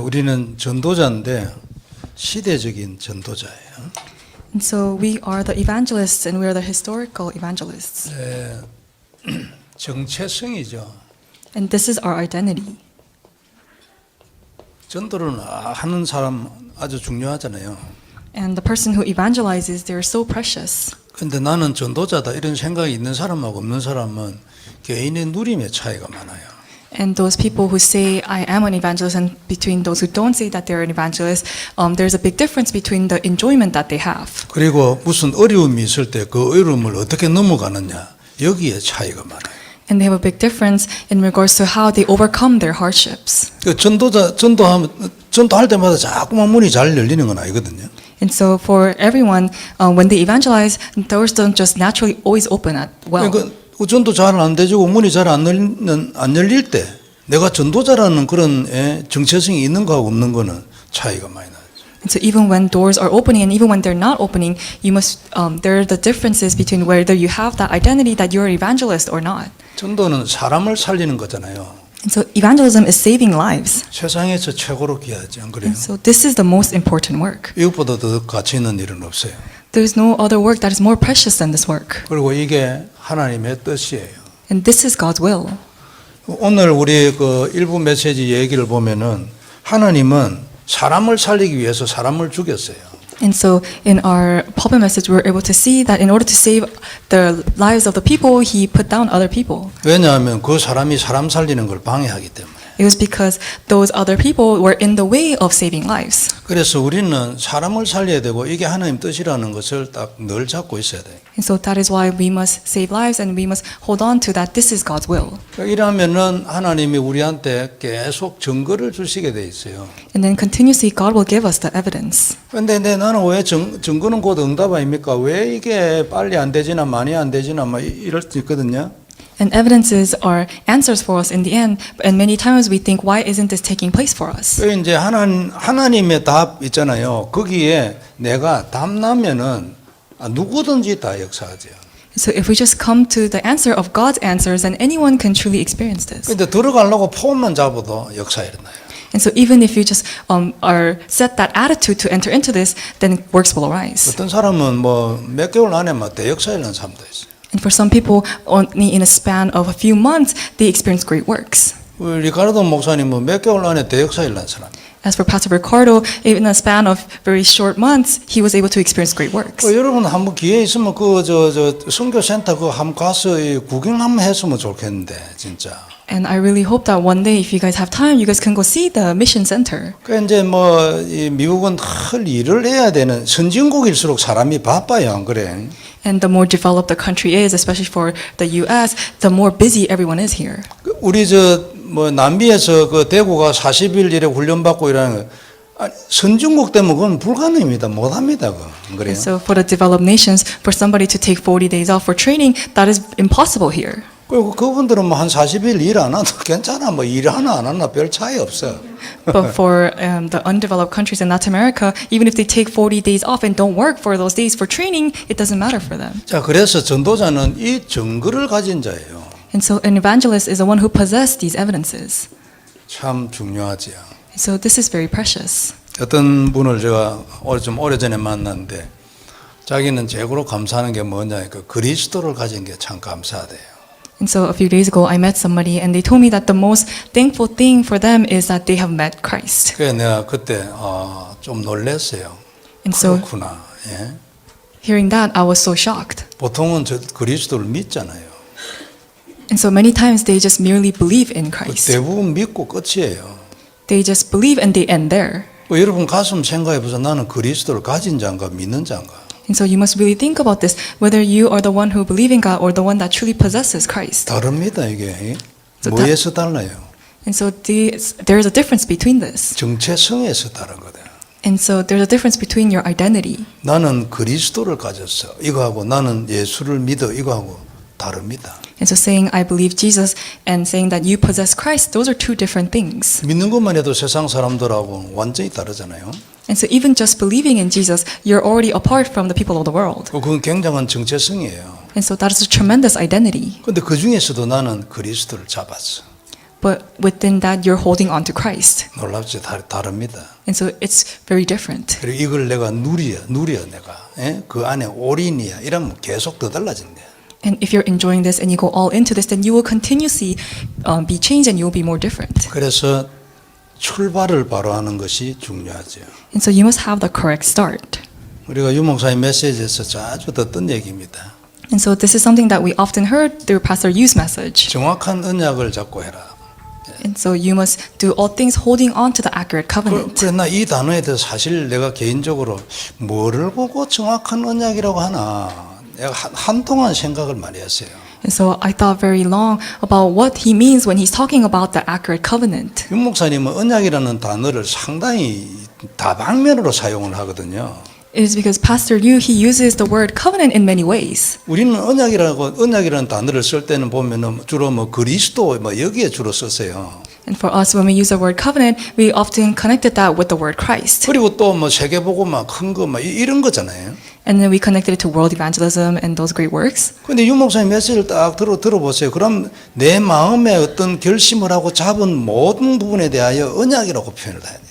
우리는 전도자인데 시대적인 전도자예요. And so we are the evangelists and we are the historical evangelists. 정체성이죠. And this is our identity. 전도를 하는 사람 아주 중요하잖아요. And the person who evangelizes, they're so precious. 근데 나는 전도자다 이런 생각이 있는 사람하고 없는 사람은 개인의 누림의 차이가 많아요. And those people who say, I am an evangelist, and between those who don't say that they're an evangelist, there's a big difference between the enjoyment that they have. 그리고 무슨 어려움이 있을 때 그 어려움을 어떻게 넘어가느냐 여기에 차이가 많아요. And they have a big difference in regards to how they overcome their hardships. 그 전도할 때마다 자꾸만 문이 잘 열리는 건 아니거든요. And so for everyone, when they evangelize, doors don't just naturally always open at well. 그러니까 전도 잘 안 되지고 문이 잘 안 열릴 때 내가 전도자라는 그런 정체성이 있는 거하고 없는 거는 차이가 많이 나요. And so even when doors are opening and even when they're not opening, you must there are the differences between whether you have that identity that you're an evangelist or not. 전도는 사람을 살리는 거잖아요. And so evangelism is saving lives. 세상에서 최고로 귀하지 안 그래요? And so this is the most important work. 이것보다 더 가치 있는 일은 없어요. There's no other work that is more precious than this work. 그리고 이게 하나님의 뜻이에요. And this is God's will. 오늘 우리 그 일부 메시지 얘기를 보면은 하나님은 사람을 살리기 위해서 사람을 죽였어요. And so in our pulpit message, we're able to see that in order to save the lives of the people, He put down other people. 왜냐하면 그 사람이 사람 살리는 걸 방해하기 때문에. It was because those other people were in the way of saving lives. 그래서 우리는 사람을 살려야 되고 이게 하나님 뜻이라는 것을 딱 늘 잡고 있어야 돼요. And so that is why we must save lives and we must hold on to that this is God's will. 이러면은 하나님이 우리한테 계속 증거를 주시게 돼 있어요. And then continuously God will give us the evidence. 근데 나는 왜 증거는 곧 응답 아닙니까? 왜 이게 빨리 안 되지나 많이 안 되지나 막 이럴 수 있거든요. And evidences are answers for us in the end. And many times we think, why isn't this taking place for us? 그 이제 하나님의 답 있잖아요. 거기에 내가 답 나면은 누구든지 다 역사하죠. So if we just come to the answer of God's answers, then anyone can truly experience this. 근데 들어가려고 폼만 잡아도 역사 일어나요. And so even if you just are set that attitude to enter into this, then works will arise. 어떤 사람은 뭐 몇 개월 안에 막 대역사 일어나는 사람도 있어요. And for some people, only in a span of a few months, they experience great works. 우리 리카르도 목사님은 몇 개월 안에 대역사 일어난 사람. As for Pastor Ricardo, in a span of very short months, he was able to experience great works. 여러분 한번 기회 있으면 그 선교센터 그 한번 가서 구경 한번 했으면 좋겠는데 진짜. And I really hope that one day, if you guys have time, you guys can go see the mission center. 그 이제 뭐 미국은 늘 일을 해야 되는 선진국일수록 사람이 바빠요, 안 그래? And the more developed the country is, especially for the U.S., the more busy everyone is here. 우리 뭐 남미에서 그 대구가 40일 일에 훈련받고 이러는 거 선진국 때문에 그건 불가능입니다. 못합니다, 안 그래요? And so for the developed nations, for somebody to take 40 days off for training, that is impossible here. 그리고 그분들은 뭐 한 40일 일 안 해도 괜찮아. 뭐 일 하나 안 하나 별 차이 없어. But for the undeveloped countries in Latin America, even if they take 40 days off and don't work for those days for training, it doesn't matter for them. 자, 그래서 전도자는 이 증거를 가진 자예요. And so an evangelist is the one who possesses these evidences. 참 중요하지요. So this is very precious. 어떤 분을 제가 좀 오래전에 만났는데 자기는 최고로 감사하는 게 뭐냐, 그 그리스도를 가진 게 참 감사하대요. And so a few days ago, I met somebody and they told me that the most thankful thing for them is that they have met Christ. 그래서 내가 그때 좀 놀랐어요. And so 그렇구나. 예. hearing that, I was so shocked. 보통은 저 그리스도를 믿잖아요. And so many times they just merely believe in Christ. 대부분 믿고 끝이에요. They just believe and they end there. 여러분 가슴 생각해 보세요. 나는 그리스도를 가진 자인가 믿는 자인가? And so you must really think about this, whether you are the one who believe in God or the one that truly possesses Christ. 다릅니다 이게. So 뭐에서 달라요? And so there is a difference between this. 정체성에서 다른 거다. And so there's a difference between your identity. 나는 그리스도를 가졌어. 이거하고 나는 예수를 믿어. 이거하고 다릅니다. And so saying I believe Jesus and saying that you possess Christ, those are two different things. 믿는 것만 해도 세상 사람들하고 완전히 다르잖아요. And so even just believing in Jesus, you're already apart from the people of the world. 그건 굉장한 정체성이에요. And so that is a tremendous identity. 근데 그 중에서도 나는 그리스도를 잡았어. but within that you're holding on to Christ. 놀랍지 다릅니다. And so it's very different. 그리고 이걸 내가 누려 내가 그 안에 올인이야 이러면 계속 더 달라진대. And if you're enjoying this and you go all into this, then you will continuously be changed and you will be more different. 그래서 출발을 바로 하는 것이 중요하죠. And so you must have the correct start. 우리가 유 목사님 메시지에서 자주 듣던 얘기입니다. And so this is something that we often heard through Pastor Yu's message. 정확한 언약을 잡고 해라. And so you must do all things holding on to the accurate covenant. 그러나 이 단어에 대해서 사실 내가 개인적으로 뭐를 보고 정확한 언약이라고 하나 내가 한동안 생각을 많이 했어요. And so I thought very long about what he means when he's talking about the accurate covenant. 윤 목사님은 언약이라는 단어를 상당히 다방면으로 사용을 하거든요. It is because Pastor Yu, he uses the word covenant in many ways. 우리는 언약이라는 단어를 쓸 때는 보면은 주로 뭐 그리스도 뭐 여기에 주로 썼어요. And for us, when we use the word covenant, we often connected that with the word Christ. 그리고 또 뭐 세계복음 큰 거 막 이런 거잖아요. And then we connected it to world evangelism and those great works. 근데 윤 목사님 메시지를 딱 들어보세요. 그럼 내 마음에 어떤 결심을 하고 잡은 모든 부분에 대하여 언약이라고 표현을 해야 돼요.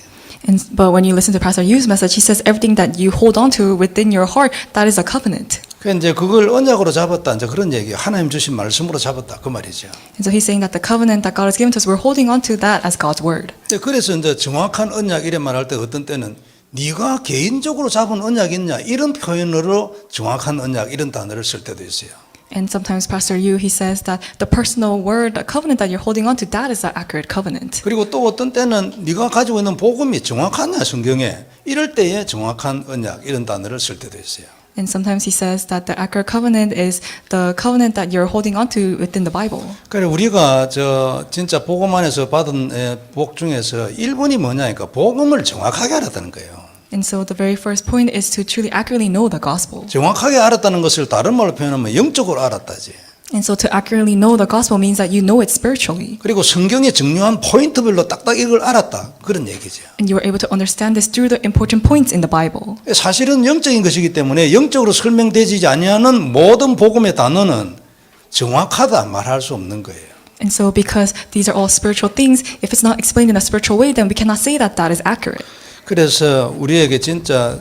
But when you listen to Pastor Yu's message, he says everything that you hold on to within your heart, that is a covenant. 그 이제 그걸 언약으로 잡았다. 이제 그런 얘기. 하나님 주신 말씀으로 잡았다. 그 말이죠. And so he's saying that the covenant that God has given to us, we're holding on to that as God's word. 그래서 이제 정확한 언약 이래 말할 때 어떤 때는 네가 개인적으로 잡은 언약이냐 이런 표현으로 정확한 언약 이런 단어를 쓸 때도 있어요. And sometimes Pastor Yu, he says that the personal word, the covenant that you're holding on to, that is the accurate covenant. 그리고 또 어떤 때는 네가 가지고 있는 복음이 정확하냐 성경에 이럴 때에 정확한 언약 이런 단어를 쓸 때도 있어요. And sometimes he says that the accurate covenant is the covenant that you're holding on to within the Bible. 그래 우리가 저 진짜 복음 안에서 받은 복 중에서 1번이 뭐냐니까 복음을 정확하게 알았다는 거예요. And so the very first point is to truly accurately know the gospel. 정확하게 알았다는 것을 다른 말로 표현하면 영적으로 알았다지. And so to accurately know the gospel means that you know it spiritually. 그리고 성경의 중요한 포인트별로 딱딱 이걸 알았다. 그런 얘기죠. And you are able to understand this through the important points in the Bible. 사실은 영적인 것이기 때문에 영적으로 설명되지 아니하는 모든 복음의 단어는 정확하다 말할 수 없는 거예요. And so because these are all spiritual things, if it's not explained in a spiritual way, then we cannot say that that is accurate. 그래서 우리에게 진짜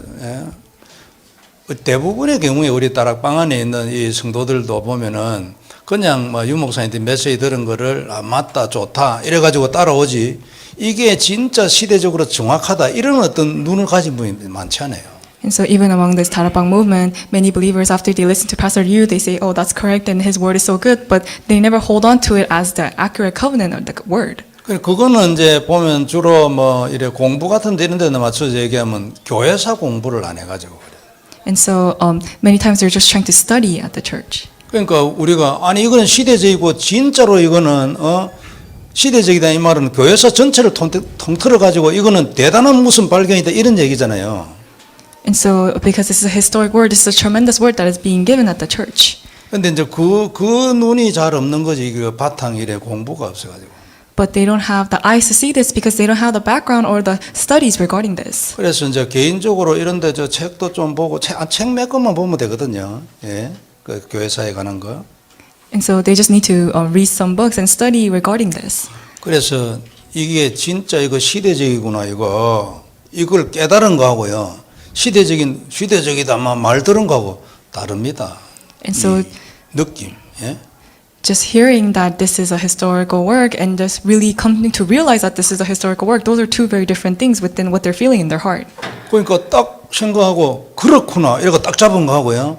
대부분의 경우에 우리 다락방 안에 있는 이 성도들도 보면은 그냥 뭐 유 목사님한테 메시지 들은 거를 맞다 좋다 이래가지고 따라오지 이게 진짜 시대적으로 정확하다 이런 어떤 눈을 가진 분이 많지 않아요. And so even among this Tarapang movement, many believers after they listen to Pastor Yu, they say, oh, that's correct and his word is so good, but they never hold on to it as the accurate covenant or the word. 그거는 이제 보면 주로 뭐 이래 공부 같은 데 이런 데는 맞춰서 얘기하면 교회사 공부를 안 해가지고 그래. And so many times they're just trying to study at the church. 그러니까 우리가 아니 이거는 시대적이고 진짜로 이거는 시대적이다 이 말은 교회사 전체를 통틀어 가지고 이거는 대단한 무슨 발견이다 이런 얘기잖아요. And so because this is a historic word, this is a tremendous word that is being given at the church. 근데 이제 그 눈이 잘 없는 거지 그 바탕 이래 공부가 없어가지고. But they don't have the eyes to see this because they don't have the background or the studies regarding this. 그래서 이제 개인적으로 이런데 저 책도 좀 보고 책 몇 권만 보면 되거든요. 예, 그 교회사에 관한 거. And so they just need to read some books and study regarding this. 그래서 이게 진짜 이거 시대적이구나 이걸 깨달은 거하고요. 시대적이다 말 들은 거하고 다릅니다. And so 느낌. 예? just hearing that this is a historical work and just really coming to realize that this is a historical work, those are two very different things within what they're feeling in their heart. 그러니까 딱 생각하고 그렇구나 이러고 딱 잡은 거하고요.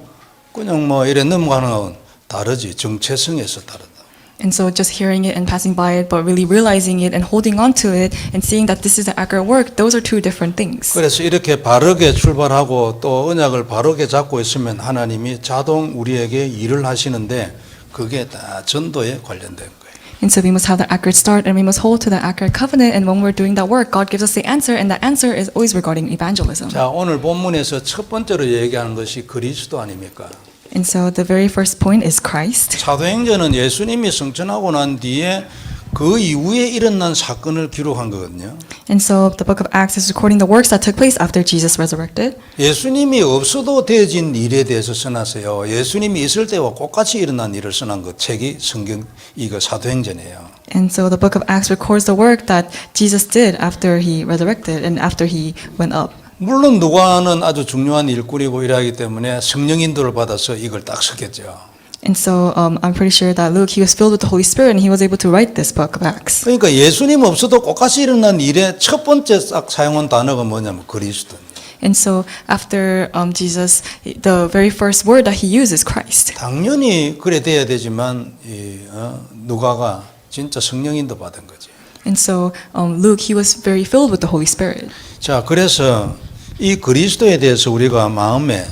그냥 뭐 이래 넘어가는 거하고는 다르지. 정체성에서 다르다. And so just hearing it and passing by it, but really realizing it and holding on to it and seeing that this is the accurate work, those are two different things. 그래서 이렇게 바르게 출발하고 또 언약을 바르게 잡고 있으면 하나님이 자동 우리에게 일을 하시는데 그게 다 전도에 관련된 거예요. And so we must have the accurate start and we must hold to the accurate covenant, and when we're doing that work, God gives us the answer, and the answer is always regarding evangelism. 자, 오늘 본문에서 첫 번째로 얘기하는 것이 그리스도 아닙니까? And so the very first point is Christ. 사도행전은 예수님이 승천하고 난 뒤에 그 이후에 일어난 사건을 기록한 거거든요. And so the book of Acts is recording the works that took place after Jesus resurrected. 예수님이 없어도 되어진 일에 대해서 써놨어요. 예수님이 있을 때와 똑같이 일어난 일을 써난 그 책이 성경 이거 사도행전이에요. And so the book of Acts records the work that Jesus did after he resurrected and after he went up. 물론 누가는 아주 중요한 일꾼이고 이러기 때문에 성령 인도를 받아서 이걸 딱 썼겠죠. And so I'm pretty sure that Luke, he was filled with the Holy Spirit and he was able to write this book of Acts. 그러니까 예수님 없어도 똑같이 일어난 일의 첫 번째 싹 사용한 단어가 뭐냐면 그리스도. And so after Jesus, the very first word that he used is Christ. 당연히 그래 돼야 되지만 누가가 진짜 성령 인도 받은 거지. And so Luke, he was very filled with the Holy Spirit. 자, 그래서 이 그리스도에 대해서 우리가 마음에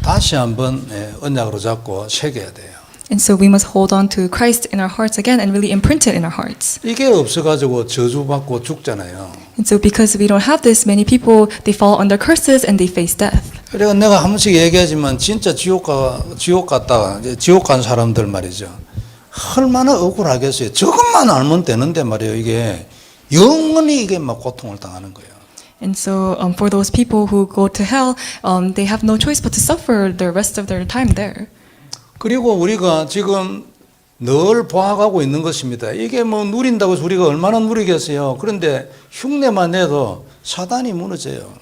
다시 한번 언약으로 잡고 새겨야 돼요. And so we must hold on to Christ in our hearts again and really imprint it in our hearts. 이게 없어가지고 저주받고 죽잖아요. And so because we don't have this, many people, they fall under curses and they face death. 그래서 내가 한 번씩 얘기하지만 진짜 지옥 갔다가 지옥 간 사람들 말이죠. 얼마나 억울하겠어요. 저것만 알면 되는데 말이에요. 이게 영원히 이게 막 고통을 당하는 거예요. And so for those people who go to hell, they have no choice but to suffer the rest of their time there. 그리고 우리가 지금 늘 보아가고 있는 것입니다. 이게 뭐 누린다고 해서 우리가 얼마나 누리겠어요. 그런데 흉내만 내도 사단이 무너져요.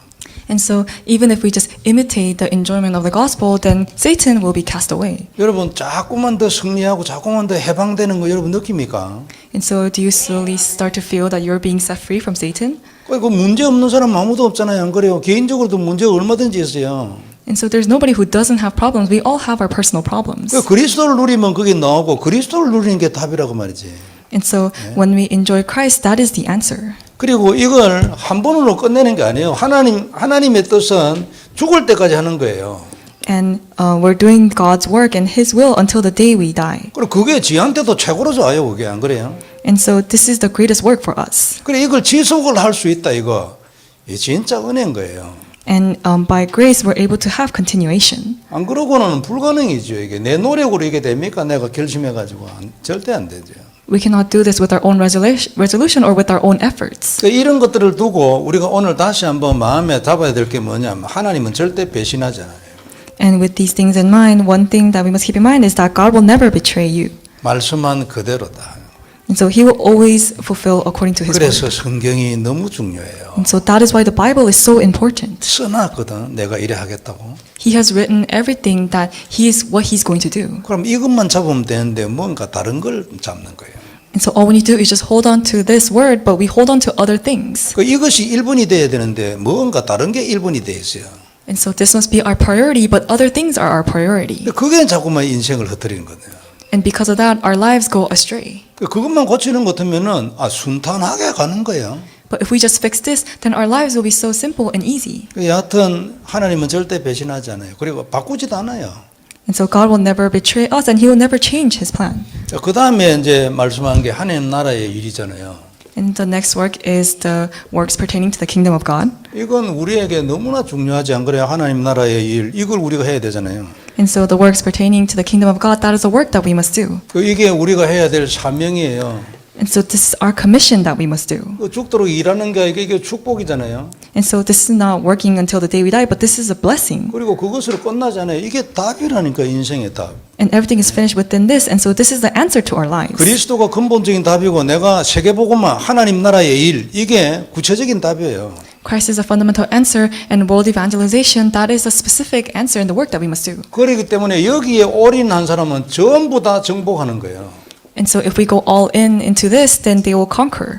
And so even if we just imitate the enjoyment of the gospel, then Satan will be cast away. 여러분 자꾸만 더 승리하고 자꾸만 더 해방되는 거 여러분 느낍니까? And so do you slowly start to feel that you're being set free from Satan? 그 문제 없는 사람 아무도 없잖아요. 안 그래요? 개인적으로도 문제가 얼마든지 있어요. And so there's nobody who doesn't have problems. We all have our personal problems. 그리스도를 누리면 그게 나오고 그리스도를 누리는 게 답이라고 말이지. And so when we enjoy Christ, that is the answer. 그리고 이걸 한 번으로 끝내는 게 아니에요. 하나님의 뜻은 죽을 때까지 하는 거예요. And we're doing God's work and His will until the day we die. 그리고 그게 지한테도 최고로 좋아요. 그게 안 그래요? And so this is the greatest work for us. 그래 이걸 지속을 할 수 있다 이거. 이 진짜 은혜인 거예요. And by grace, we're able to have continuation. 안 그러고는 불가능이죠. 이게 내 노력으로 이게 됩니까? 내가 결심해가지고 절대 안 되죠. We cannot do this with our own resolution or with our own efforts. 이런 것들을 두고 우리가 오늘 다시 한번 마음에 잡아야 될 게 뭐냐면 하나님은 절대 배신하지 않아요. And with these things in mind, one thing that we must keep in mind is that God will never betray you. 말씀한 그대로다. And so He will always fulfill according to His 그래서 word. 성경이 너무 중요해요. And so that is why the Bible is so important. 써놨거든. 내가 이래 하겠다고. He has written everything that He is what He's going to do. 그럼 이것만 잡으면 되는데 뭔가 다른 걸 잡는 거예요. And so all we need to do is just hold on to this word, but we hold on to other things. 이것이 1번이 돼야 되는데 뭔가 다른 게 1번이 돼 있어요. And so this must be our priority, but other things are our priority. 그게 자꾸만 인생을 흩뜨리는 거예요. And because of that, our lives go astray. 그것만 고치는 것 같으면은 순탄하게 가는 거예요. But if we just fix this, then our lives will be so simple and easy. 여하튼 하나님은 절대 배신하지 않아요. 그리고 바꾸지도 않아요. And so God will never betray us, and He will never change His plan. 그 다음에 이제 말씀한 게 하나님 나라의 일이잖아요. And the next work is the works pertaining to the kingdom of God. 이건 우리에게 너무나 중요하지 안 그래요? 하나님 나라의 일 이걸 우리가 해야 되잖아요. And so the works pertaining to the kingdom of God, that is the work that we must do. 이게 우리가 해야 될 사명이에요. And so this is our commission that we must do. 죽도록 일하는 게 이게 축복이잖아요. And so this is not working until the day we die, but this is a blessing. 그리고 그것으로 끝나잖아요. 이게 답이라니까 인생의 답. And everything is finished within this, and so this is the answer to our lives. 그리스도가 근본적인 답이고 내가 세계복음화 하나님 나라의 일 이게 구체적인 답이에요. Christ is a fundamental answer, and world evangelization, that is a specific answer in the work that we must do. 그렇기 때문에 여기에 올인한 사람은 전부 다 정복하는 거예요. And so if we go all in into this, then they will conquer.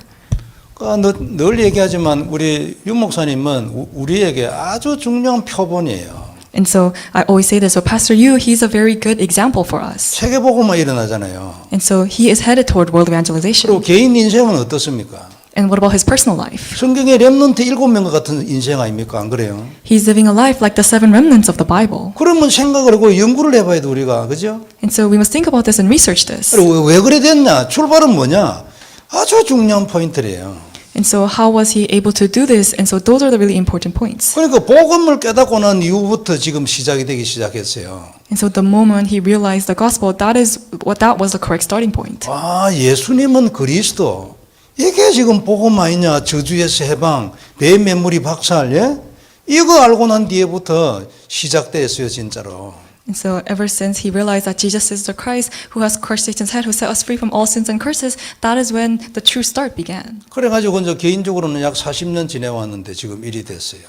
늘 얘기하지만 우리 윤 목사님은 우리에게 아주 중요한 표본이에요. And so I always say this, so Pastor Yu, he's a very good example for us. 세계복음화 일어나잖아요. And so he is headed toward world evangelization. 그리고 개인 인생은 어떻습니까? And what about his personal life? 성경의 렘넌트 7명과 같은 인생 아닙니까? 안 그래요? He's living a life like the 7 remnants of the Bible. 그러면 생각을 하고 연구를 해봐야 돼 우리가. 그죠? And so we must think about this and research this. 그리고 왜 그래 됐냐? 출발은 뭐냐? 아주 중요한 포인트래요. And so how was he able to do this? And so those are the really important points. 그러니까 복음을 깨닫고 난 이후부터 지금 시작이 되기 시작했어요. And so the moment he realized the gospel, that was the correct starting point. 아, 예수님은 그리스도. 이게 지금 복음 아니냐? 저주에서 해방, 뱀 매무리 박살, 예? 이거 알고 난 뒤에부터 시작됐어요, 진짜로. And so ever since he realized that Jesus is the Christ who has crushed Satan's head, who set us free from all sins and curses, that is when the true start began. 그래가지고 이제 개인적으로는 약 40년 지내왔는데 지금 일이 됐어요.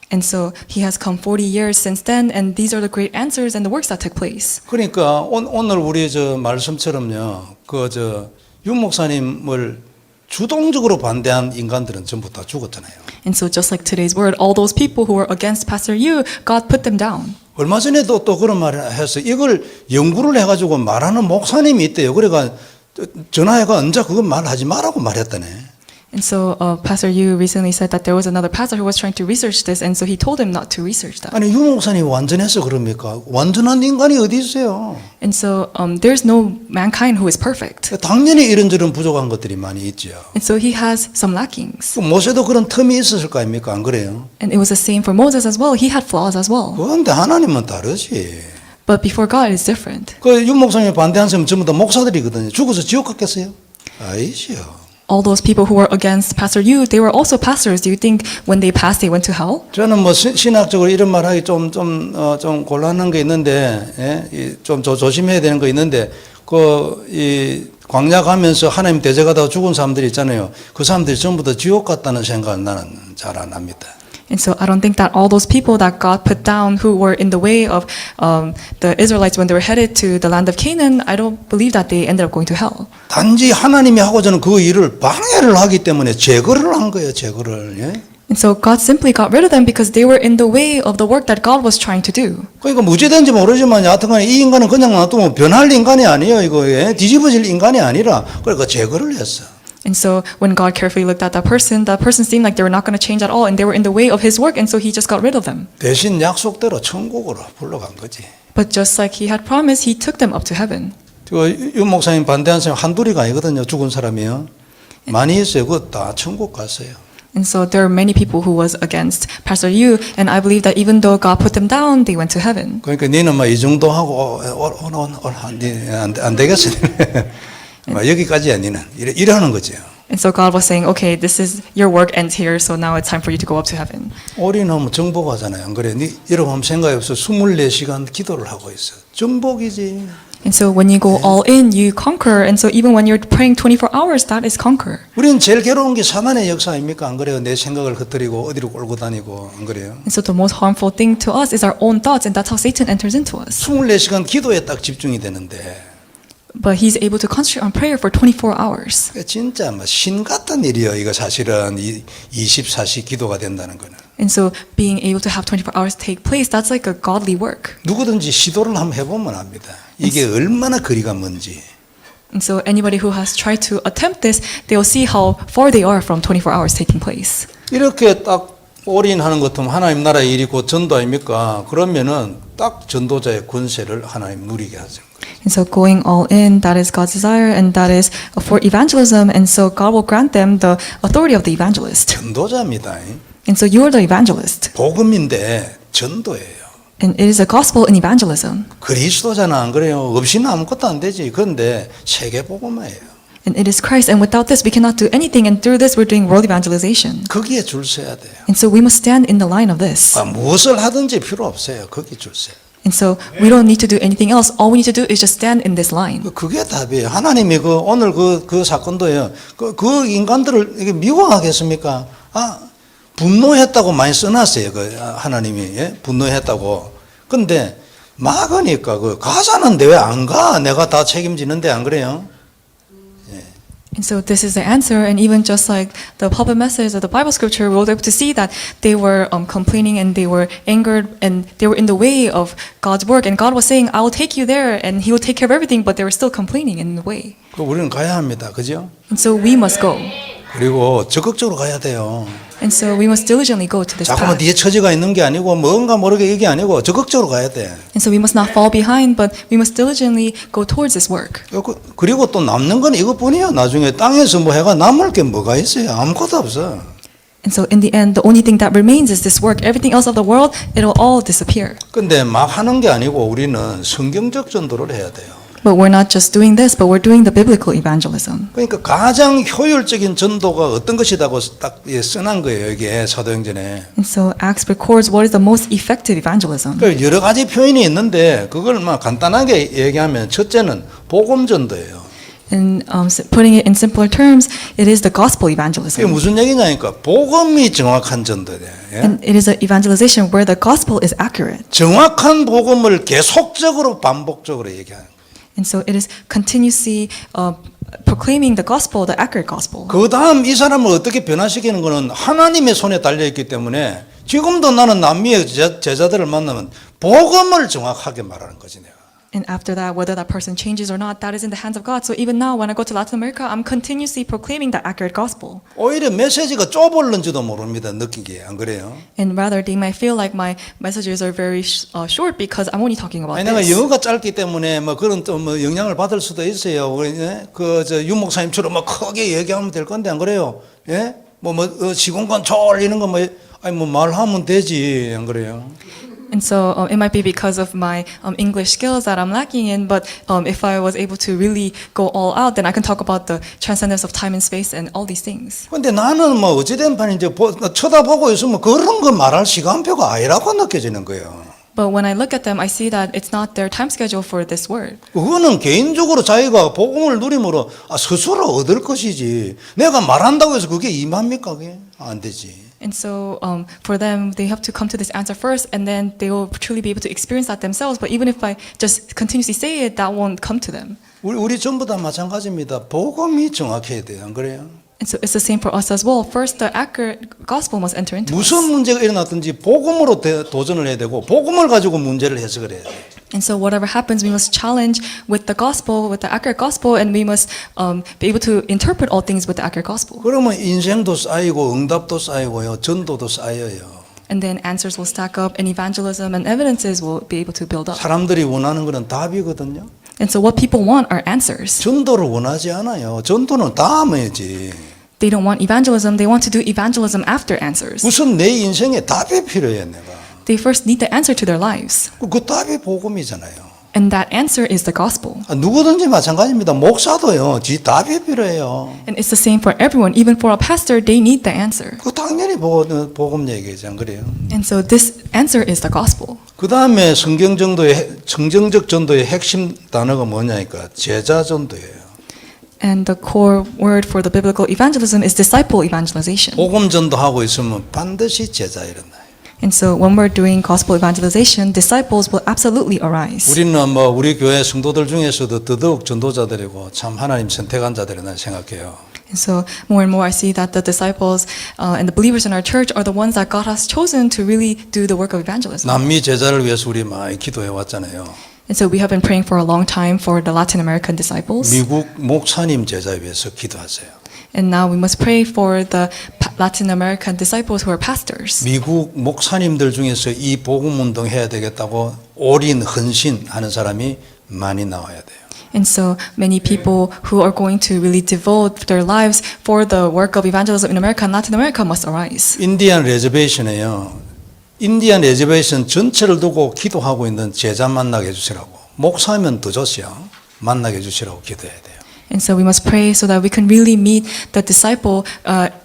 And so he has come 40 years since then, and these are the great answers and the works that took place. 그러니까 오늘 우리 저 말씀처럼요, 윤 목사님을 주동적으로 반대한 인간들은 전부 다 죽었잖아요. And so just like today's word, all those people who were against Pastor Yu, God put them down. 얼마 전에도 또 그런 말을 했어요. 이걸 연구를 해가지고 말하는 목사님이 있대요. 그러니까 전화해가 언제 그건 말하지 말라고 말했다네. And so Pastor Yu recently said that there was another pastor who was trying to research this, and so he told him not to research that. 아니 윤 목사님이 완전해서 그럽니까? 완전한 인간이 어디 있어요? And so there's no mankind who is perfect. 당연히 이런저런 부족한 것들이 많이 있죠. And so he has some lackings. 모세도 그런 틈이 있었을 거 아닙니까? 안 그래요? And it was the same for Moses as well. He had flaws as well. 그런데 하나님은 다르지. But before God, it's different. 윤 목사님이 반대한 사람은 전부 다 목사들이거든요. 죽어서 지옥 갔겠어요? 아니죠. All those people who were against Pastor Yu, they were also pastors. Do you think when they passed, they went to hell? 저는 뭐 신학적으로 이런 말하기 좀 곤란한 게 있는데, 좀 조심해야 되는 거 있는데, 이 광야 가면서 하나님 대적하다가 죽은 사람들이 있잖아요. 그 사람들이 전부 다 지옥 갔다는 생각은 나는 잘 안 합니다. And so I don't think that all those people that God put down who were in the way of the Israelites when they were headed to the land of Canaan, I don't believe that they ended up going to hell. 단지 하나님이 하고자 하는 그 일을 방해를 하기 때문에 제거를 한 거예요, 제거를. 예? And so God simply got rid of them because they were in the way of the work that God was trying to do. 그러니까 무죄된지 모르지만 여하튼간에 이 인간은 그냥 놔두면 변할 인간이 아니에요, 이거. 예? 뒤집어질 인간이 아니라 그러니까 제거를 했어. And so when God carefully looked at that person seemed like they were not going to change at all, and they were in the way of His work, and so He just got rid of them. 대신 약속대로 천국으로 불러간 거지. But just like He had promised, He took them up to heaven. 윤 목사님 반대한 사람 한둘이가 아니거든요. 죽은 사람이요. 많이 있어요. 그거 다 천국 갔어요. And so there are many people who was against Pastor Yu, and I believe that even though God put them down, they went to heaven. 그러니까 니는 막 이 정도 하고 안 되겠어. 여기까지야 니는 이러는 거죠. And so God was saying, okay, this is your work ends here, so now it's time for you to go up to heaven. 올인하면 정복하잖아요. 안 그래? 여러분 한번 생각해 보세요. 24시간 기도를 하고 있어. 정복이지. And so when you go all in, you conquer. And so even when you're praying 24 hours, that is conquer. 우리는 제일 괴로운 게 사단의 역사 아닙니까? 안 그래요? 내 생각을 흩뜨리고 어디로 끌고 다니고 안 그래요? And so the most harmful thing to us is our own thoughts, and that's how Satan enters into us. 24시간 기도에 딱 집중이 되는데 But he's able to concentrate on prayer for 24 hours. 진짜 뭐 신 같은 일이에요. 이거 사실은 24시 기도가 된다는 거는. And so being able to have 24 hours take place, that's like a godly work. 누구든지 시도를 한번 해보면 압니다. 이게 얼마나 거리가 먼지. And so anybody who has tried to attempt this, they'll see how far they are from 24 hours taking place. 이렇게 딱 올인하는 것 같으면 하나님 나라의 일이 곧 전도 아닙니까? 그러면은 딱 전도자의 권세를 하나님 누리게 하죠. And so going all in, that is God's desire, and that is for evangelism, and so God will grant them the authority of the evangelist. 전도자입니다. And so you are the evangelist. 복음인데 전도예요. And it is a gospel in evangelism. 그리스도잖아, 안 그래요? 없이는 아무것도 안 되지. 그런데 세계 복음화예요. And it is Christ, and without this we cannot do anything, and through this we're doing world evangelization. 거기에 줄 서야 돼요. And so we must stand in the line of this. 무엇을 하든지 필요 없어요. 거기 줄 서요. And so we don't need to do anything else. All we need to do is just stand in this line. 그게 답이에요. 하나님이 오늘 그 사건도요. 그 인간들을 이게 미워하겠습니까? 분노했다고 많이 써놨어요. 하나님이 예? 분노했다고. 근데 막으니까 가자는데 왜 안 가? 내가 다 책임지는데 안 그래요? And so this is the answer, and even just like the pulpit message of the Bible scripture, we were able to see that they were complaining and they were angered and they were in the way of God's work. And God was saying, I will take you there and He will take care of everything, but they were still complaining in the way. 우리는 가야 합니다. 그죠? And so we must go. 그리고 적극적으로 가야 돼요. And so we must diligently go to this 자꾸만 path. 뒤에 처지가 있는 게 아니고 뭔가 모르게 이게 아니고 적극적으로 가야 돼. And so we must not fall behind, but we must diligently go towards this work. 그리고 또 남는 건 이것뿐이에요. 나중에 땅에서 뭐 해가 남을 게 뭐가 있어요? 아무것도 없어. And so in the end, the only thing that remains is this work. Everything else of the world, it'll all disappear. 근데 막 하는 게 아니고 우리는 성경적 전도를 해야 돼요. But we're not just doing this, but we're doing the biblical evangelism. 그러니까 가장 효율적인 전도가 어떤 것이라고 딱 써놓은 거예요. 이게 사도행전에. And so Acts records what is the most effective evangelism. 그 여러 가지 표현이 있는데 그걸 막 간단하게 얘기하면 첫째는 복음 전도예요. And putting it in simpler terms, it is the gospel 이게 evangelism. 무슨 얘기냐니까 복음이 정확한 전도예요. 예? And it is an evangelization where the gospel is accurate. 정확한 복음을 계속적으로 반복적으로 얘기하는 거예요. And so it is continuously proclaiming the gospel, the accurate gospel. 그 다음 이 사람을 어떻게 변화시키는 것은 하나님의 손에 달려있기 때문에 지금도 나는 남미의 제자들을 만나면 복음을 정확하게 말하는 거지 내가. And after that, whether that person changes or not, that is in the hands of God. So even now, when I go to Latin America, I'm continuously proclaiming that accurate gospel. 오히려 메시지가 좁을는지도 모릅니다. 느낀 게 안 그래요? And rather, they might feel like my messages are very short because I'm only talking about 아니 내가 this. 영어가 짧기 때문에 뭐 그런 또 뭐 영향을 받을 수도 있어요. 그저 윤목사님처럼 막 크게 얘기하면 될 건데 안 그래요? 예? 시공간 이런 거 뭐 아니 뭐 말하면 되지 안 그래요? And so it might be because of my English skills that I'm lacking in, but if I was able to really go all out, then I can talk about the transcendence of time and space and all these things. 근데 나는 뭐 어찌된 판인지 쳐다보고 있으면 그런 거 말할 시간표가 아니라고 느껴지는 거예요. But when I look at them, I see that it's not their time schedule for this word. 그거는 개인적으로 자기가 복음을 누림으로 스스로 얻을 것이지. 내가 말한다고 해서 그게 임합니까? 그게 안 되지. And so for them, they have to come to this answer first, and then they will truly be able to experience that themselves. But even if I just continuously say it, that won't come to them. 우리 전부 다 마찬가지입니다. 복음이 정확해야 돼요. 안 그래요? And so it's the same for us as well. First, the accurate gospel must enter into us. 무슨 문제가 일어났든지 복음으로 도전을 해야 되고 복음을 가지고 문제를 해석을 해야 돼요. And so whatever happens, we must challenge with the gospel, with the accurate gospel, and we must be able to interpret all things with the accurate gospel. 그러면 인생도 쌓이고 응답도 쌓이고요. 전도도 쌓여요. And then answers will stack up, and evangelism and evidences will be able to build up. 사람들이 원하는 것은 답이거든요. And so what people want are answers. 전도를 원하지 않아요. 전도는 다음이지. They don't want evangelism, they want to do evangelism after answers. 우선 내 인생에 답이 필요해 내가. They first need the answer to their lives. 그 답이 복음이잖아요. And that answer is the gospel. 누구든지 마찬가지입니다. 목사도요. 지 답이 필요해요. And it's the same for everyone. Even for a pastor, they need the answer. 그 당연히 복음 얘기지 안 그래요? And so this answer is the gospel. 그 다음에 성경적 전도의 핵심 단어가 뭐냐니까 제자 전도예요. And the core word for the biblical evangelism is disciple evangelization. 복음 전도하고 있으면 반드시 제자 일어나요. And so when we're doing gospel evangelization, disciples will absolutely arise. 우리는 우리 교회 성도들 중에서도 더더욱 전도자들이고 참 하나님 선택한 자들이라 생각해요. And so more and more I see that the disciples and the believers in our church are the ones that God has chosen to really do the work of evangelism. 남미 제자를 위해서 우리 많이 기도해 왔잖아요. And so we have been praying for a long time for the Latin American disciples. 미국 목사님 제자에 위해서 기도하세요. And now we must pray for the Latin American disciples who are pastors. 미국 목사님들 중에서 이 복음 운동 해야 되겠다고 올인 헌신하는 사람이 많이 나와야 돼요. And so many people who are going to really devote their lives for the work of evangelism in America and Latin America must arise. 인디안 레저베이션에요. 인디안 레저베이션 전체를 두고 기도하고 있는 제자 만나게 해주시라고. 목사면 더 좋지요. 만나게 해주시라고 기도해야 돼요. And so we must pray so that we can really meet the disciple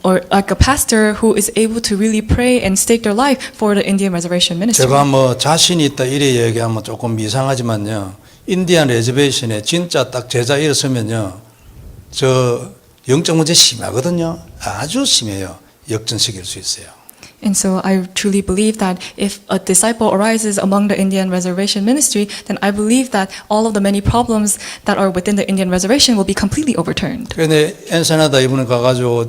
or like a pastor who is able to really pray and stake their life for the Indian reservation ministry. 제가 자신이 있다 이래 얘기하면 조금 이상하지만요. 인디안 레저베이션에 진짜 딱 제자 일어서면요. 저 영적 문제 심하거든요. 아주 심해요. 역전시킬 수 있어요. And so I truly believe that if a disciple arises among the Indian reservation ministry, then I believe that all of the many problems that are within the Indian reservation will be completely overturned. 그런데 엔세나다 이번에 가가지고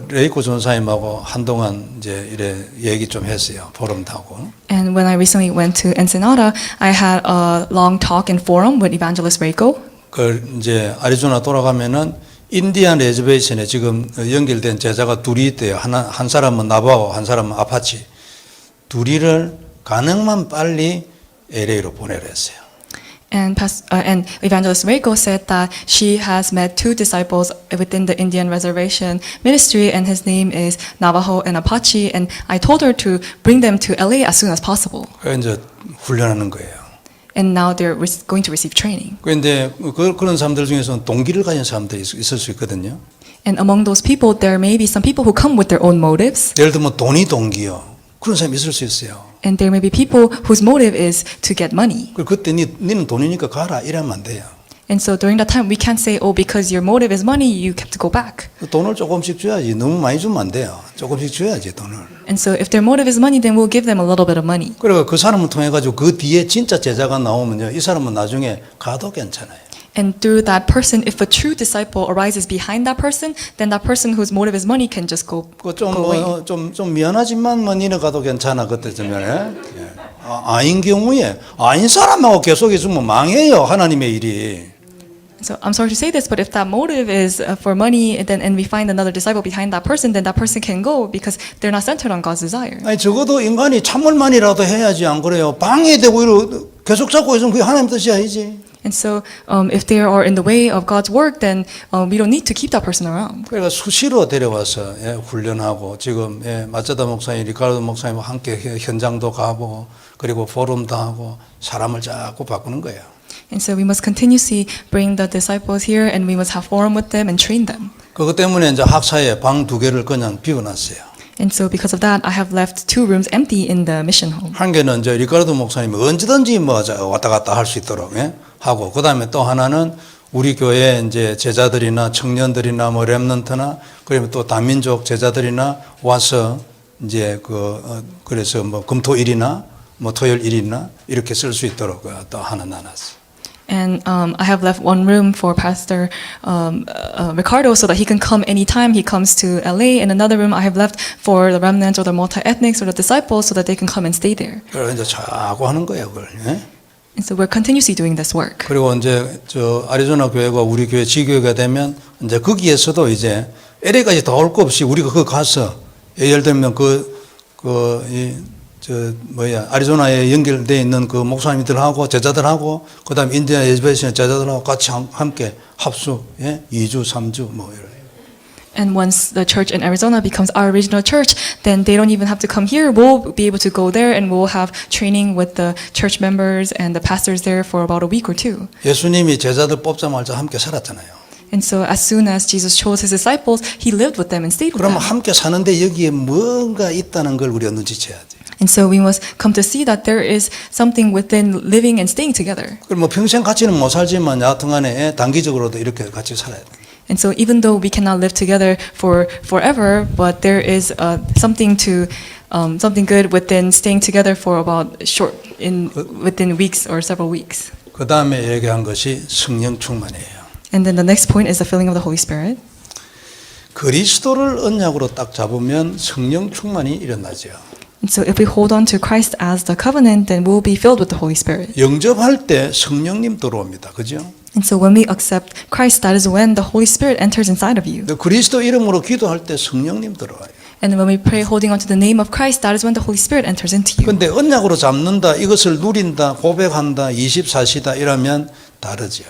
레이코 전사님하고 한동안 이제 이래 얘기 좀 했어요. 포럼도 하고. And when I recently went to Ensenada, I had a long talk and forum with Evangelist Reiko. 이제 아리조나 돌아가면은 인디안 레저베이션에 지금 연결된 제자가 둘이 있대요. 한 사람은 나바오, 한 사람은 아파치. 둘이를 가능만 빨리 LA로 보내려 했어요. And Evangelist Reiko said that she has met two disciples within the Indian reservation ministry, and his name is Navajo and Apache. And I told her to bring them to LA as soon as possible. 그래서 이제 훈련하는 거예요. and now they're going to receive training. 그런데 그런 사람들 중에서는 동기를 가진 사람들이 있을 수 있거든요. And among those people, there may be some people who come with their own motives, 예를 들면 돈이 동기요. 그런 사람이 있을 수 있어요. and there may be people whose motive is to get money. 그때 니는 돈이니까 가라 이러면 안 돼요. And so during that time, we can't say, oh, because your motive is money, you have to go back. 돈을 조금씩 줘야지. 너무 많이 주면 안 돼요. 조금씩 줘야지 돈을. And so if their motive is money, then we'll give them a little bit of money. 그리고 그 사람을 통해 가지고 그 뒤에 진짜 제자가 나오면요, 이 사람은 나중에 가도 괜찮아요. And through that person, if a true disciple arises behind that person, then that person whose motive is money can just go away. 좀 미안하지만 뭐 니네 가도 괜찮아 그때쯤에. 아닌 경우에 아닌 사람하고 계속 있으면 망해요 하나님의 일이. So I'm sorry to say this, but if that motive is for money, and we find another disciple behind that person, then that person can go because they're not centered on God's desire. 아니 적어도 인간이 참을만이라도 해야지 안 그래요? 방해되고 이러 계속 잡고 있으면 그게 하나님 뜻이 아니지. And so if they are in the way of God's work, then we don't need to keep that person around. 그러니까 수시로 데려와서 훈련하고 지금 마짜다 목사님, 리카르도 목사님과 함께 현장도 가보고 그리고 포럼도 하고 사람을 자꾸 바꾸는 거예요. And so we must continuously bring the disciples here, and we must have forum with them and train them. 그것 때문에 이제 학사에 방 2개를 그냥 비워놨어요. And so because of that, I have left 2 rooms empty in the mission home. 한 개는 이제 리카르도 목사님이 언제든지 뭐 왔다 갔다 할 수 있도록 하고, 그 다음에 또 하나는 우리 교회 이제 제자들이나 청년들이나 뭐 렘넌트나 그리고 또 다민족 제자들이나 와서 이제 그래서 뭐 금토일이나 뭐 토요일이나 이렇게 쓸 수 있도록 또 하나 나눴어요. And I have left 1 room for Pastor Ricardo so that he can come anytime he comes to LA, and another room I have left for the remnants or the multi-ethnics or the disciples so that they can come and stay there. 그래서 이제 자꾸 하는 거예요, 그걸. And so we're continuously doing this work. 그리고 이제 저 아리조나 교회가 우리 교회 지교회가 되면 이제 거기에서도 이제 LA까지 다 올 거 없이 우리가 거기 가서 예를 들면 아리조나에 연결되어 있는 그 목사님들하고 제자들하고 그다음에 인디아 예배신 제자들하고 같이 함께 합숙 2주 3주 뭐 이런. And once the church in Arizona becomes our regional church, then they don't even have to come here. We'll be able to go there, and we'll have training with the church members and the pastors there for about a week or 2. 예수님이 제자들 뽑자마자 함께 살았잖아요. And so as soon as Jesus chose his disciples, he lived with them and stayed with 그러면 them. 함께 사는데 여기에 뭔가 있다는 걸 우리가 눈치채야 돼. And so we must come to see that there is something within living and staying together. 그럼 뭐 평생 같이는 못 살지만 여하튼간에 단기적으로도 이렇게 같이 살아야 돼. And so even though we cannot live together for forever, but there is something good within staying together for about within weeks or several weeks. 그 다음에 얘기한 것이 성령 충만이에요. And then the next point is the filling of the Holy Spirit. 그리스도를 언약으로 딱 잡으면 성령 충만이 일어나죠. And so if we hold on to Christ as the covenant, then we'll be filled with the Holy Spirit. 영접할 때 성령님 들어옵니다. 그죠? And so when we accept Christ, that is when the Holy Spirit enters inside of you. 그리스도 이름으로 기도할 때 성령님 들어와요. And when we pray holding on to the name of Christ, that is when the Holy Spirit enters into you. 근데 언약으로 잡는다, 이것을 누린다, 고백한다, 24시다 이러면 다르죠.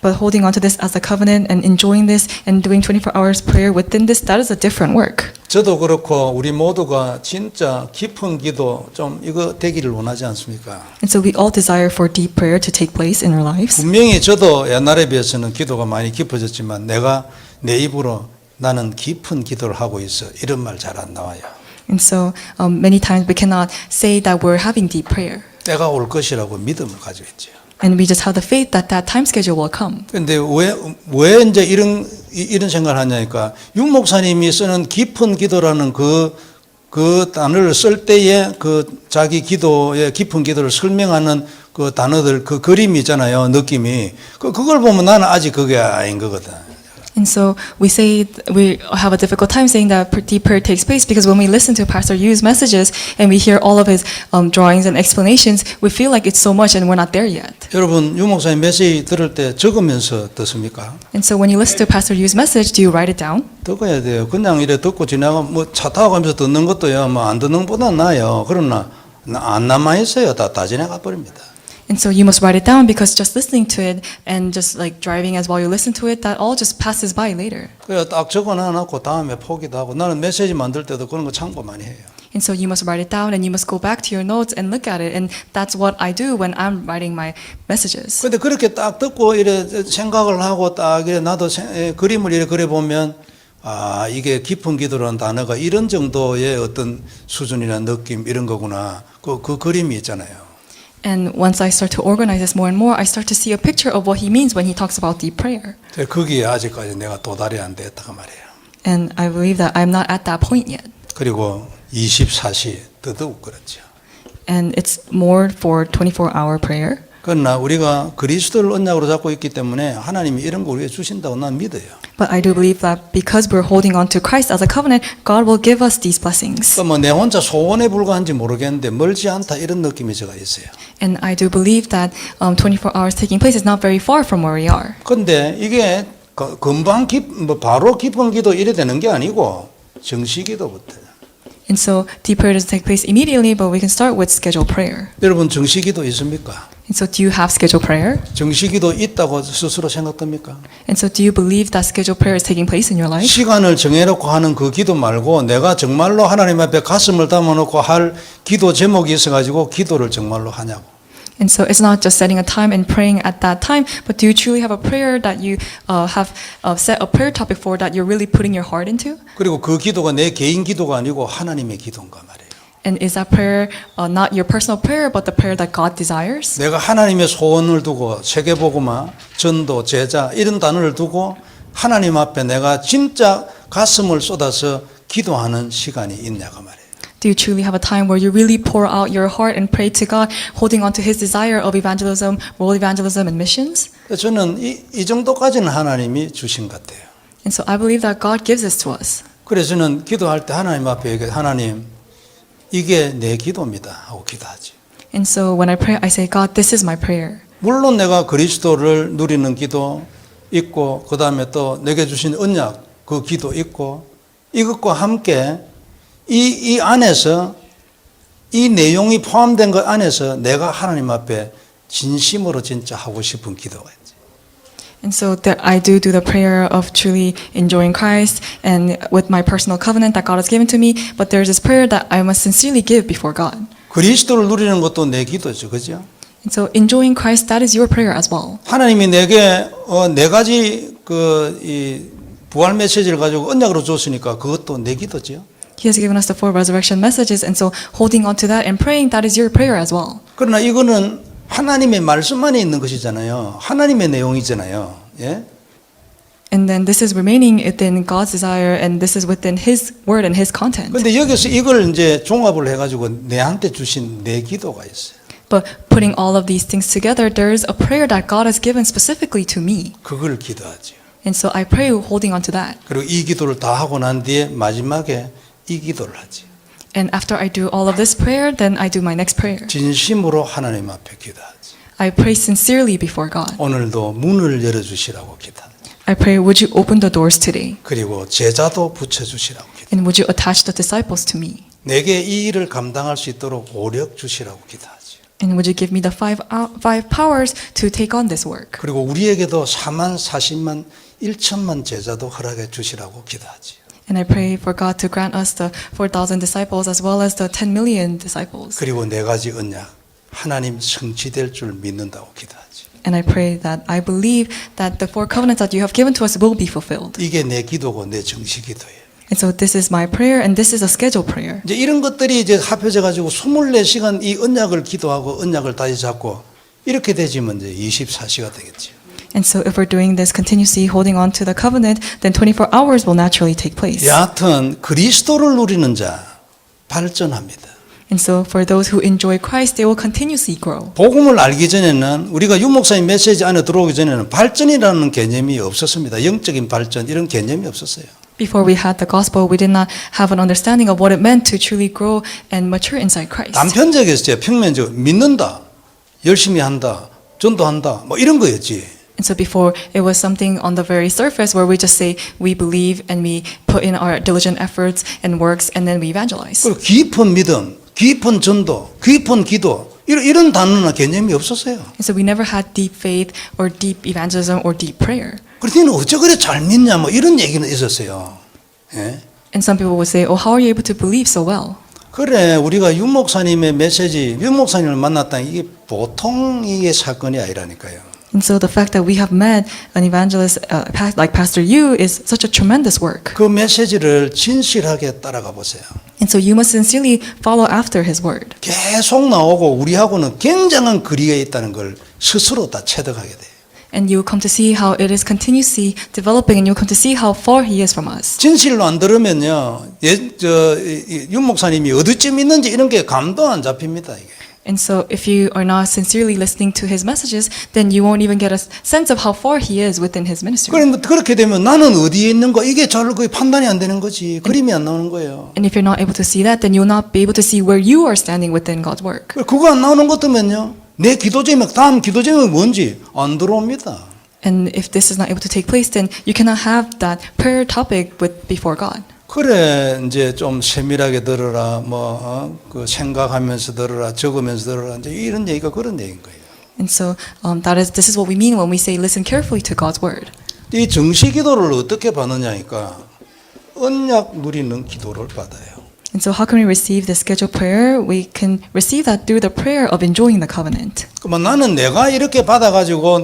But holding on to this as a covenant and enjoying this and doing 24 hours prayer within this, that is a different work. 저도 그렇고 우리 모두가 진짜 깊은 기도 좀 이거 되기를 원하지 않습니까? And so we all desire for deep prayer to take place in our lives. 분명히 저도 옛날에 비해서는 기도가 많이 깊어졌지만 내가 내 입으로 나는 깊은 기도를 하고 있어 이런 말 잘 안 나와요. And so many times we cannot say that we're having deep prayer. 때가 올 것이라고 믿음을 가지고 있죠. And we just have the faith that that time schedule will come. 근데 왜 이제 이런 생각을 하냐니까 윤 목사님이 쓰는 깊은 기도라는 그 단어를 쓸 때에 그 자기 기도의 깊은 기도를 설명하는 그 단어들 그 그림이 있잖아요. 느낌이. 그걸 보면 나는 아직 그게 아닌 거거든. And so we have a difficult time saying that deep prayer takes place because when we listen to Pastor Yu's messages and we hear all of his drawings and explanations, we feel like it's so much and we're not there yet. 여러분 유 목사님 메시지 들을 때 적으면서 듣습니까? And so when you listen to Pastor Yu's message, do you write it down? 듣어야 돼요. 그냥 이래 듣고 지나가 뭐 차 타고 가면서 듣는 것도요. 뭐 안 듣는 것보다 나아요. 그러나 안 남아 있어요. 다 지나가 버립니다. And so you must write it down because just listening to it and just like driving as while you listen to it, that all just passes by later. 그래 딱 적어놔놓고 다음에 포기도 하고 나는 메시지 만들 때도 그런 거 참고 많이 해요. And so you must write it down and you must go back to your notes and look at it. And that's what I do when I'm writing my messages. 근데 그렇게 딱 듣고 이래 생각을 하고 딱 이래 나도 그림을 이래 그려 보면 아, 이게 깊은 기도라는 단어가 이런 정도의 어떤 수준이나 느낌 이런 거구나. 그 그림이 있잖아요. And once I start to organize this more and more, I start to see a picture of what he means when he talks about deep prayer. 거기에 아직까지 내가 도달이 안 됐다가 말이에요. And I believe that I'm not at that point yet. 그리고 24시 더더욱 그렇죠. And it's more for 24-hour prayer. 그러나 우리가 그리스도를 언약으로 잡고 있기 때문에 하나님이 이런 거 우리에게 주신다고 난 믿어요. But I do believe that because we're holding on to Christ as a covenant, God will give us these blessings. 그러니까 내 혼자 소원에 불과한지 모르겠는데 멀지 않다 이런 느낌이 제가 있어요. And I do believe that 24 hours taking place is not very far from where we are. 그런데 이게 금방 바로 깊은 기도 이래 되는 게 아니고 정시기도부터. And so deep prayer doesn't take place immediately, but we can start with scheduled prayer. 여러분 정시기도 있습니까? And so do you have scheduled prayer? 정시기도 있다고 스스로 생각됩니까? And so do you believe that scheduled prayer is taking place in your life? 시간을 정해놓고 하는 그 기도 말고 내가 정말로 하나님 앞에 가슴을 담아놓고 할 기도 제목이 있어가지고 기도를 정말로 하냐고. And so it's not just setting a time and praying at that time, but do you truly have a prayer that you have set a prayer topic for that you're really putting your heart into? 그리고 그 기도가 내 개인 기도가 아니고 하나님의 기도인가 말이에요. And is that prayer not your personal prayer, but the prayer that God desires? 내가 하나님의 소원을 두고 세계복음화, 전도, 제자 이런 단어를 두고 하나님 앞에 내가 진짜 가슴을 쏟아서 기도하는 시간이 있냐가 말이에요. Do you truly have a time where you really pour out your heart and pray to God, holding on to His desire of evangelism, world evangelism, and missions? 저는 이 정도까지는 하나님이 주신 것 같아요. And so I believe that God gives this to us. 그래서 저는 기도할 때 하나님 앞에 하나님 이게 내 기도입니다 하고 기도하지. And so when I pray, I say, God, this is my prayer. 물론 내가 그리스도를 누리는 기도 있고 그 다음에 또 내게 주신 언약 그 기도 있고 이것과 함께 이 안에서 이 내용이 포함된 것 안에서 내가 하나님 앞에 진심으로 진짜 하고 싶은 기도가 있지. And so that I do the prayer of truly enjoying Christ and with my personal covenant that God has given to me, but there's this prayer that I must sincerely give before God. 그리스도를 누리는 것도 내 기도죠, 그죠? And so enjoying Christ, that is your prayer as well. 하나님이 내게 네 가지 이 부활 메시지를 가지고 언약으로 줬으니까 그것도 내 기도죠. He has given us the 4 resurrection messages, and so holding on to that and praying, that is your prayer as well. 그러나 이거는 하나님의 말씀 안에 있는 것이잖아요. 하나님의 내용이잖아요. 예? And then this is remaining within God's desire, and this is within His word and His content. 근데 여기서 이걸 이제 종합을 해가지고 내한테 주신 내 기도가 있어요. But putting all of these things together, there is a prayer that God has given specifically to me. 그걸 기도하죠. And so I pray holding on to that. 그리고 이 기도를 다 하고 난 뒤에 마지막에 이 기도를 하지. And after I do all of this prayer, then I do my next prayer. 진심으로 하나님 앞에 기도하지. I pray sincerely before God. 오늘도 문을 열어주시라고 기도하지. I pray, would you open the doors today? 그리고 제자도 붙여주시라고 기도하지. And would you attach the disciples to me? 내게 이 일을 감당할 수 있도록 오력 주시라고 기도하지. And would you give me the five powers to take on this work? 그리고 우리에게도 4만 40만 1천만 제자도 허락해 주시라고 기도하지. And I pray for God to grant us the 4,000 disciples as well as the 10 million disciples. 그리고 네 가지 언약 하나님 성취될 줄 믿는다고 기도하지. And I pray that I believe that the 4 covenants that you have given to us will be fulfilled. 이게 내 기도고 내 정시 기도예요. And so this is my prayer and this is a scheduled prayer. 이제 이런 것들이 이제 합해져 가지고 24시간 이 언약을 기도하고 언약을 다시 잡고 이렇게 되지면 이제 24시가 되겠죠. And so if we're doing this continuously holding on to the covenant, then 24 hours will naturally take place. 여하튼 그리스도를 누리는 자 발전합니다. And so for those who enjoy Christ, they will continuously grow. 복음을 알기 전에는 우리가 유 목사님 메시지 안에 들어오기 전에는 발전이라는 개념이 없었습니다. 영적인 발전 이런 개념이 없었어요. Before we had the gospel, we did not have an understanding of what it meant to truly grow and mature inside Christ. 단편적이었어요. 평면적 믿는다, 열심히 한다, 전도한다 뭐 이런 거였지. And so before, it was something on the very surface where we just say we believe and we put in our diligent efforts and works and then we evangelize. 그리고 깊은 믿음, 깊은 전도, 깊은 기도 이런 단어나 개념이 없었어요. And so we never had deep faith or deep evangelism or deep prayer. 그래서 어째 그래 잘 믿냐 뭐 이런 얘기는 있었어요. 예? And some people would say, oh, how are you able to believe so well? 그래, 우리가 윤 목사님의 메시지, 윤 목사님을 만났다는 이게 보통 이게 사건이 아니라니까요. And so the fact that we have met an evangelist like Pastor Yu is such a tremendous work. 그 메시지를 진실하게 따라가 보세요. And so you must sincerely follow after his word. 계속 나오고 우리하고는 굉장한 거리가 있다는 걸 스스로 다 체득하게 돼요. And you will come to see how it is continuously developing, and you will come to see how far he is from us. 진실로 안 들으면요, 윤 목사님이 어디쯤 있는지 이런 게 감도 안 잡힙니다, 이게. And so if you are not sincerely listening to his messages, then you won't even get a sense of how far he is within his ministry. 그럼 그렇게 되면 나는 어디에 있는 거 이게 잘 거의 판단이 안 되는 거지. 그림이 안 나오는 거예요. And if you're not able to see that, then you'll not be able to see where you are standing within God's work. 그거 안 나오는 것 때문에요. 내 기도 제목, 다음 기도 제목이 뭔지 안 들어옵니다. And if this is not able to take place, then you cannot have that prayer topic before God. 그래 이제 좀 세밀하게 들어라, 그 생각하면서 들어라, 적으면서 들어라, 이제 이런 얘기가 그런 얘기인 거예요. And so this is what we mean when we say listen carefully to God's word. 이 정시기도를 어떻게 받느냐니까 언약 누리는 기도를 받아요. And so how can we receive the scheduled prayer? We can receive that through the prayer of enjoying the covenant. 그러면 나는 내가 이렇게 받아가지고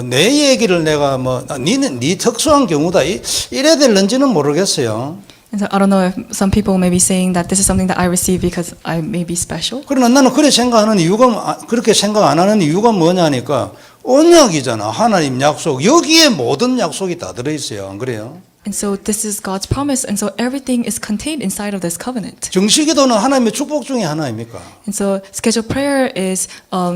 내 얘기를 내가 네 특수한 경우다 이래 될는지는 모르겠어요. And so I don't know if some people may be saying that this is something that I receive because I may be special. 그러나 나는 그렇게 생각하는 이유가 그렇게 생각 안 하는 이유가 뭐냐니까 언약이잖아. 하나님 약속. 여기에 모든 약속이 다 들어 있어요. 안 그래요? And so this is God's promise, and so everything is contained inside of this covenant. 정시기도는 하나님의 축복 중에 하나입니까? And so scheduled prayer is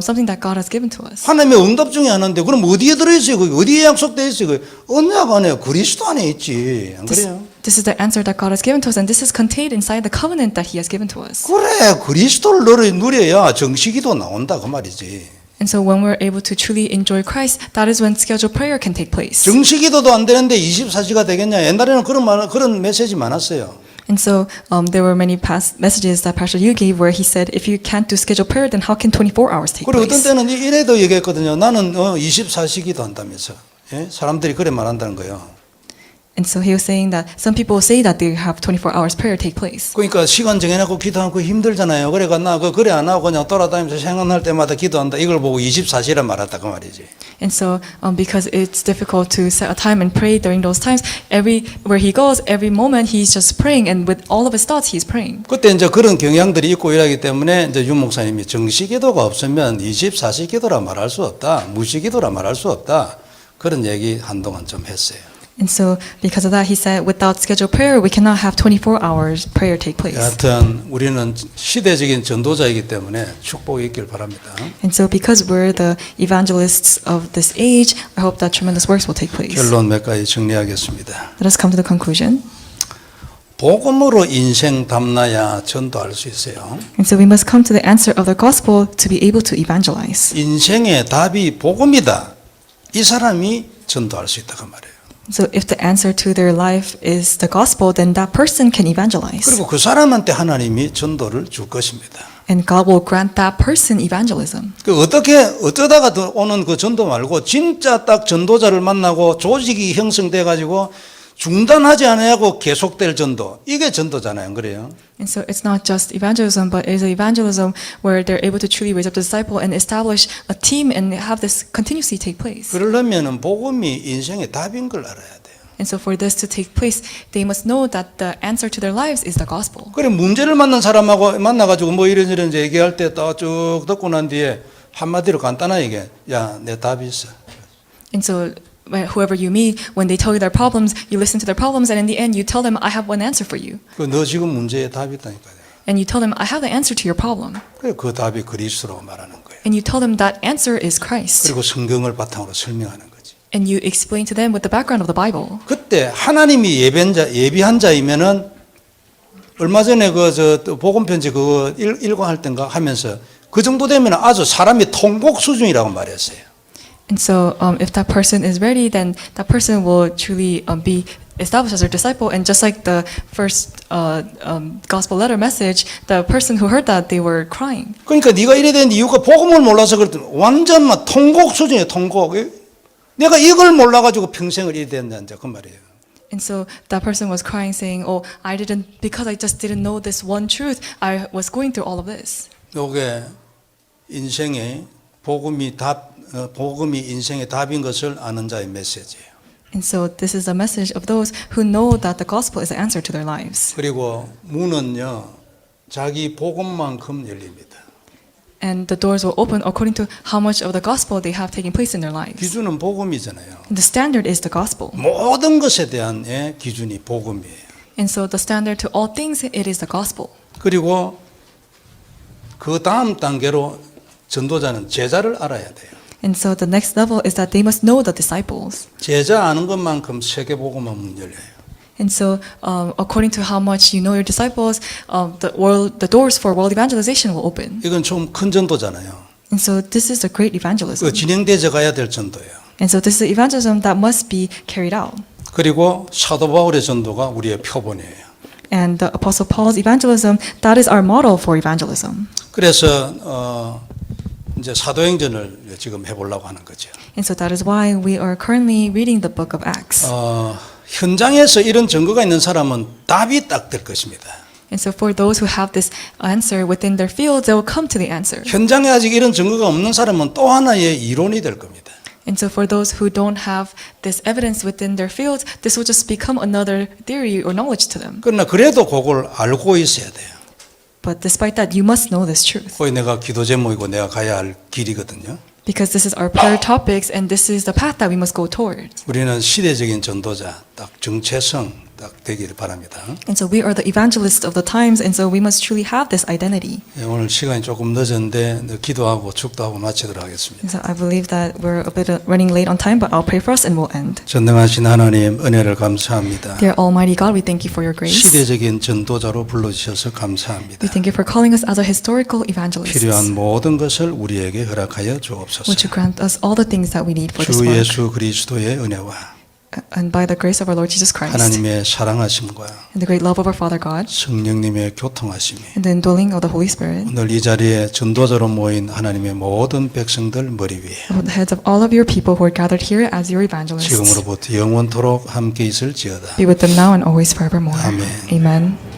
something that God has given to us. 하나님의 응답 중에 하나인데 그럼 어디에 들어있어요? 그게 어디에 약속되어 있어요? 그게 언약 안에 그리스도 안에 있지. 안 그래요? This is the answer that God has given to us, and this is contained inside the covenant that He has given to us. 그래 그리스도를 누려야 정시기도 나온다 그 말이지. And so when we're able to truly enjoy Christ, that is when scheduled prayer can take place. 정시기도도 안 되는데 24시가 되겠냐? 옛날에는 그런 메시지 많았어요. And so there were many past messages that Pastor Yu gave where he said, if you can't do scheduled prayer, then how can 24 hours take 그리고 어떤 place? 때는 이래도 얘기했거든요. 나는 24시기도 한다면서. 예? 사람들이 그래 말한다는 거예요. And so he was saying that some people say that they have 24 hours prayer take place. 그러니까 시간 정해놓고 기도하고 힘들잖아요. 그래가 나 그래 안 하고 그냥 돌아다니면서 생각날 때마다 기도한다. 이걸 보고 24시라 말했다 그 말이지. And so because it's difficult to set a time and pray during those times, where he goes, every moment he's just praying, and with all of his thoughts he's praying. 그때 이제 그런 경향들이 있고 이러기 때문에 이제 윤 목사님이 정시기도가 없으면 24시기도라 말할 수 없다. 무시기도라 말할 수 없다. 그런 얘기 한동안 좀 했어요. And so because of that, he said, without scheduled prayer, we cannot have 24 hours prayer take place. 여하튼 우리는 시대적인 전도자이기 때문에 축복이 있길 바랍니다. And so because we're the evangelists of this age, I hope that tremendous works will take place. 결론 몇 가지 정리하겠습니다. Let us come to the conclusion. 복음으로 인생 담나야 전도할 수 있어요. And so we must come to the answer of the gospel to be able to evangelize. 인생의 답이 복음이다. 이 사람이 전도할 수 있다 그 말이에요. So if the answer to their life is the gospel, then that person can evangelize. 그리고 그 사람한테 하나님이 전도를 줄 것입니다. And God will grant that person evangelism. 그 어쩌다가 오는 그 전도 말고 진짜 딱 전도자를 만나고 조직이 형성돼 가지고 중단하지 않아야고 계속될 전도. 이게 전도잖아요. 안 그래요? And so it's not just evangelism, but it's evangelism where they're able to truly raise up the disciple and establish a team and have this continuously take place. 그러려면은 복음이 인생의 답인 걸 알아야 돼요. And so for this to take place, they must know that the answer to their lives is the gospel. 그래 문제를 만난 사람하고 만나가지고 뭐 이런저런 얘기할 때 쭉 듣고 난 뒤에 한마디로 간단하게 얘기해. 야, 내 답이 있어. And so whoever you meet, when they tell you their problems, you listen to their problems, and in the end, you tell them, I have one answer for you. 너 지금 문제에 답이 있다니까요. And you tell them, I have the answer to your problem. 그래 그 답이 그리스도라고 말하는 거예요. And you tell them that answer is Christ. 그리고 성경을 바탕으로 설명하는 거지. And you explain to them with the background of the Bible. 그때 하나님이 예비한 자이면은 얼마 전에 복음 편지 그거 읽고 할 땐가 하면서 그 정도 되면 아주 사람이 통곡 수준이라고 말했어요. And so if that person is ready, then that person will truly be established as a disciple. And just like the first gospel letter message, the person who heard that, they were crying. 그러니까 네가 이래 된 이유가 복음을 몰라서 그랬더니 완전 막 통곡 수준이에요. 통곡. 내가 이걸 몰라가지고 평생을 이래 됐는데 그 말이에요. And so that person was crying, saying, "Oh, because I just didn't know this one truth, I was going through all of this." 요게 인생의 복음이 인생의 답인 것을 아는 자의 메시지예요. And so this is a message of those who know that the gospel is the answer to their lives. 그리고 문은요, 자기 복음만큼 열립니다. And the doors will open according to how much of the gospel they have taken place in their lives. 기준은 복음이잖아요. And the standard is the gospel. 모든 것에 대한 기준이 복음이에요. And so the standard to all things, it is the gospel. 그리고 그 다음 단계로 전도자는 제자를 알아야 돼요. And so the next level is that they must know the disciples. 제자 아는 것만큼 세계 복음은 문 열려요. And so, according to how much you know your disciples, the doors for world evangelization will open. 이건 좀 큰 전도잖아요. And so this is a great evangelism. 그 진행되어 가야 될 전도예요. And so this is evangelism that must be carried out. 그리고 사도 바울의 전도가 우리의 표본이에요. And the Apostle Paul's evangelism, that is our model for evangelism. 그래서 이제 사도행전을 지금 해보려고 하는 거죠. And so that is why we are currently reading the book of Acts. 현장에서 이런 증거가 있는 사람은 답이 딱 될 것입니다. And so for those who have this answer within their fields, they will come to the answer. 현장에 아직 이런 증거가 없는 사람은 또 하나의 이론이 될 겁니다. And so for those who don't have this evidence within their fields, this will just become another theory or knowledge to them. 그러나 그래도 그걸 알고 있어야 돼요. But despite that, you must know this truth. 거기 내가 기도 제목이고 내가 가야 할 길이거든요. Because this is our prayer topics and this is the path that we must go toward. 우리는 시대적인 전도자, 딱 정체성 딱 되길 바랍니다. And so we are the evangelists of the times, and so we must truly have this identity. 오늘 시간이 조금 늦었는데 기도하고 축도하고 마치도록 하겠습니다. And so I believe that we're a bit running late on time, but I'll pray for us and we'll end. 전능하신 하나님 은혜를 감사합니다. Dear Almighty God, we thank you for your grace. 시대적인 전도자로 불러주셔서 감사합니다. We thank you for calling us as a historical evangelist. 필요한 모든 것을 우리에게 허락하여 주옵소서. Would you grant us all the things that we need for this 주 work? 예수 그리스도의 은혜와 And by the grace of our Lord Jesus Christ, 하나님의 사랑하심과 and the great love of our Father God, 성령님의 교통하심이 and the indwelling of the Holy Spirit, 오늘 이 자리에 전도자로 모인 하나님의 모든 백성들 머리 위에 over the heads of all of your people who are gathered here as your evangelists, 지금으로부터 영원토록 함께 있을지어다. be with them now and always forevermore. 아멘. Amen.